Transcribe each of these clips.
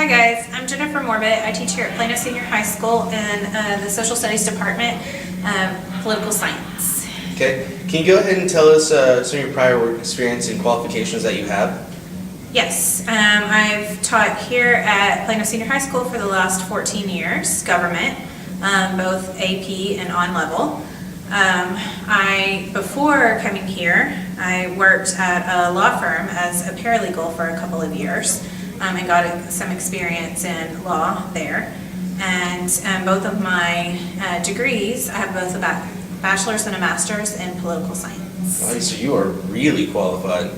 Hi guys, I'm Jennifer Morbitt. I teach here at Plano Senior High School in the Social Studies Department, Political Science. Okay, can you go ahead and tell us some of your prior work experience and qualifications that you have? Yes, I've taught here at Plano Senior High School for the last 14 years, government, both AP and on-level. Before coming here, I worked at a law firm as a paralegal for a couple of years and got some experience in law there. And both of my degrees, I have both a bachelor's and a master's in political science. All right, so you are really qualified.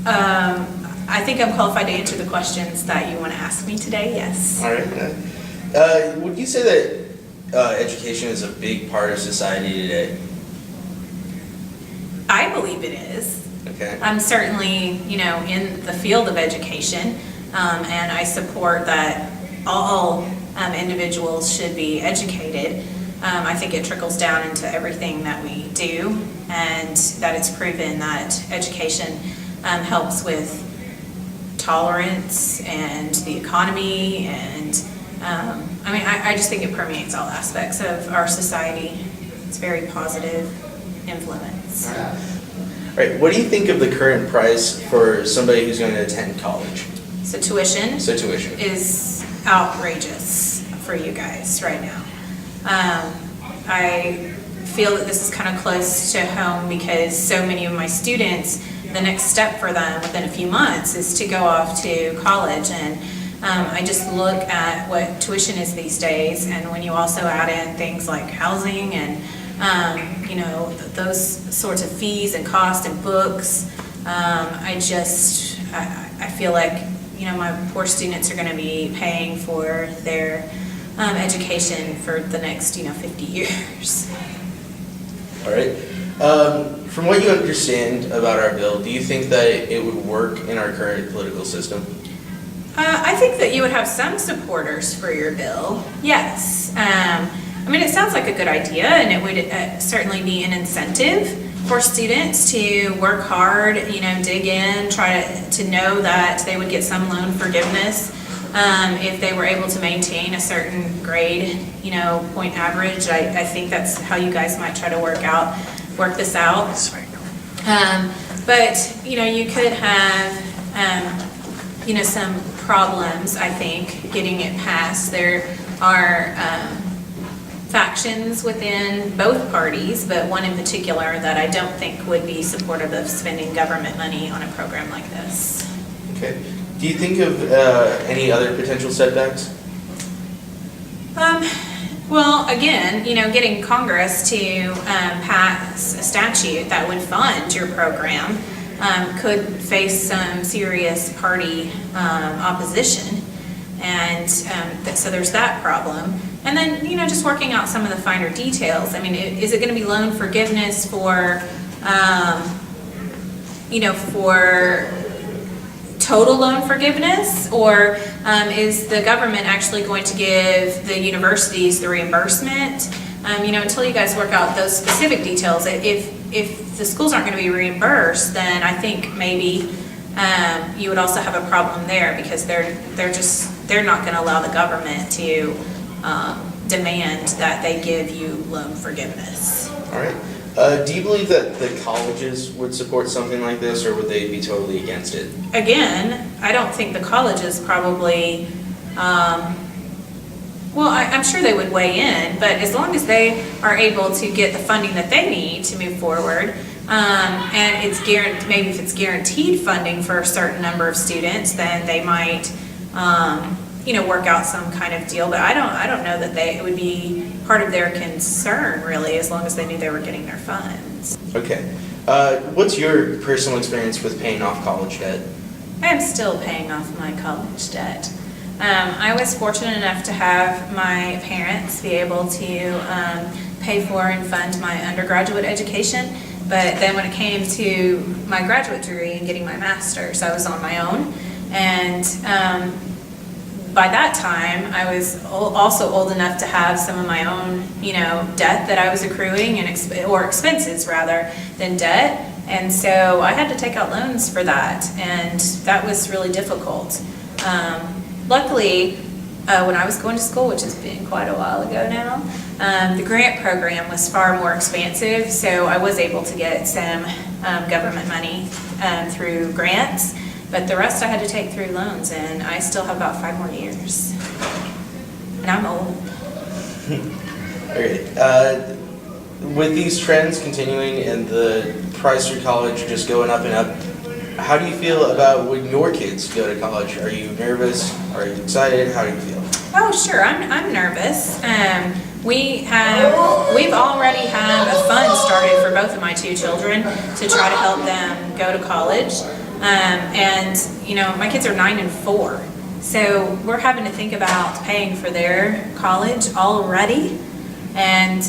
I think I'm qualified to answer the questions that you want to ask me today, yes. All right. Would you say that education is a big part of society today? I believe it is. Okay. I'm certainly, in the field of education, and I support that all individuals should be educated. I think it trickles down into everything that we do, and that it's proven that education helps with tolerance and the economy, and I just think it permeates all aspects of our society. It's a very positive influence. All right, what do you think of the current price for somebody who's going to attend college? So tuition Tuition is outrageous for you guys right now. I feel that this is kind of close to home because so many of my students, the next step for them within a few months is to go off to college, and I just look at what tuition is these days, and when you also add in things like housing and those sorts of fees and cost and books, I feel like my poor students are going to be paying for their education for the next 50 years. All right. From what you understand about our bill, do you think that it would work in our current political system? I think that you would have some supporters for your bill, yes. It sounds like a good idea, and it would certainly be an incentive for students to work hard, dig in, try to know that they would get some loan forgiveness if they were able to maintain a certain grade, point average. I think that's how you guys might try to work this out. But you could have some problems, I think, getting it passed. There are factions within both parties, but one in particular that I don't think would be supportive of spending government money on a program like this. Okay. Do you think of any other potential setbacks? Well, again, getting Congress to pass a statute that would fund your program could face some serious party opposition, and so there's that problem. And then, just working out some of the finer details. Is it going to be loan forgiveness for total loan forgiveness, or is the government actually going to give the universities the reimbursement? Until you guys work out those specific details, if the schools aren't going to be reimbursed, then I think maybe you would also have a problem there, because they're not going to allow the government to demand that they give you loan forgiveness. All right. Do you believe that the colleges would support something like this, or would they be totally against it? Again, I don't think the colleges probably, I'm sure they would weigh in, but as long as they are able to get the funding that they need to move forward, and it's maybe if it's guaranteed funding for a certain number of students, then they might work out some kind of deal. But I don't know that it would be part of their concern, really, as long as they knew they were getting their funds. Okay. What's your personal experience with paying off college debt? I am still paying off my college debt. I was fortunate enough to have my parents be able to pay for and fund my undergraduate education, but then when it came to my graduate degree and getting my master's, I was on my own, and by that time, I was also old enough to have some of my own, debt that I was accruing, or expenses rather than debt. And so I had to take out loans for that, and that was really difficult. Luckily, when I was going to school, which has been quite a while ago now, the grant program was far more expansive, so I was able to get some government money through grants, but the rest I had to take through loans, and I still have about 5 more years. And I'm old. Okay. With these trends continuing and the price for college just going up and up, how do you feel about when your kids go to college? Are you nervous? Are you excited? How do you feel? Oh, sure. I'm nervous. We've already had a fund started for both of my 2 children to try to help them go to college. And you know, my kids are 9 and 4, so we're having to think about paying for their college already. And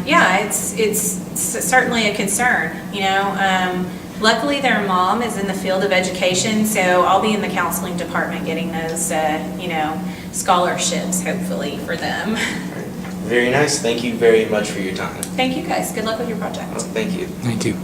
yeah, it's certainly a concern. You know, luckily their mom is in the field of education, so I'll be in the counseling department getting those, you know, scholarships hopefully for them. Very nice. Thank you very much for your time. Thank you guys. Good luck with your project. Well, thank you. Thank you.